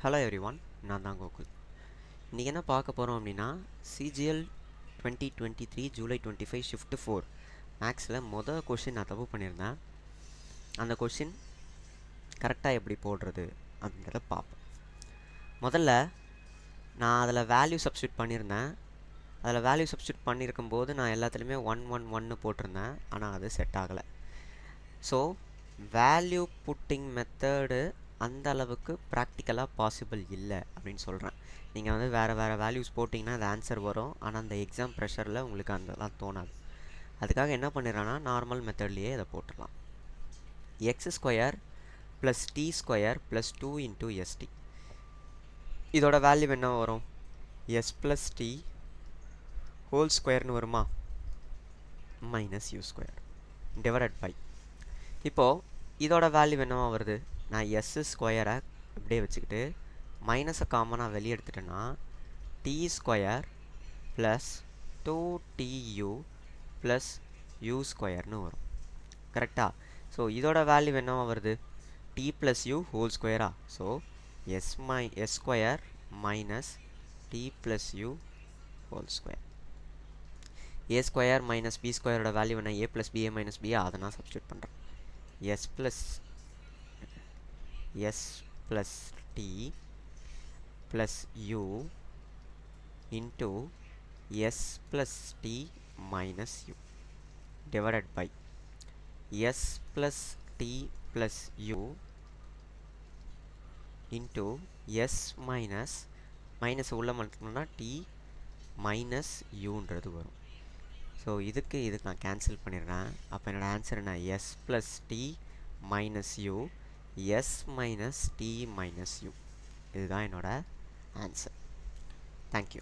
Hello everyone, நான் தான் கோகுல். இன்றைக்கி என்ன பார்க்க போகிறோம் அப்படின்னா, சிஜிஎல் 2023 ஜூலை 25 ஷிஃப்ட் 4 மேக்ஸில் கொஷின் நான் தப்பு பண்ணியிருந்தேன். அந்த கொஷின் கரெக்டாக எப்படி போடுறது அப்படின்றத பார்ப்போம். முதல்ல நான் அதில் வேல்யூ சப்ஸ்டியூட் பண்ணியிருந்தேன். அதில் வேல்யூ சப்ஸ்டியூட் பண்ணியிருக்கும்போது நான் எல்லாத்துலேயுமே 1 போட்டிருந்தேன், ஆனால் அது செட் ஆகலை. ஸோ வேல்யூ புட்டிங் மெத்தடு அந்த அளவுக்கு ப்ராக்டிக்கலாக பாசிபிள் இல்லை அப்படின்னு சொல்கிறேன். நீங்கள் வந்து வேறு வேல்யூஸ் போட்டிங்கன்னா அது ஆன்சர் வரும், ஆனால் அந்த எக்ஸாம் ப்ரெஷரில் உங்களுக்கு அதெல்லாம் தோணாது. அதுக்காக என்ன பண்ணிடுறேன்னா நார்மல் மெத்தட்லேயே இதை போட்டுடலாம். x² + t² + 2 × st. இதோட வேல்யூ என்ன வரும்? s + t ஹோல் ஸ்கொயர்னு வருமா? -u² divided by. இப்போது இதோட வேல்யூ என்னவா வருது? நான் s² இப்படியே வச்சுக்கிட்டு மைனஸை காமனாக வெளியே எடுத்துட்டேன்னா t² + 2tu + u² வரும். கரெக்டாக? ஸோ இதோட வேல்யூ என்னவா வருது? t + u ஹோல் ஸ்கொயரா? So s² - t + u whole square. a² - b² value என்ன? a + ba - b. அதை நான் சப்ஸ்டியூட் பண்ணுறேன். s + t + u into s + t - u divided by s + t + u into s minus உள்ள மட்டும்னா t minus uன்றது வரும். So இதுக்கு நான் cancel பண்ணிடுறேன். அப்போ என்னோட ஆன்சர் என்ன? s + t - u s - t - u. இதுதான் என்னோட ஆன்சர். தேங்க்யூ.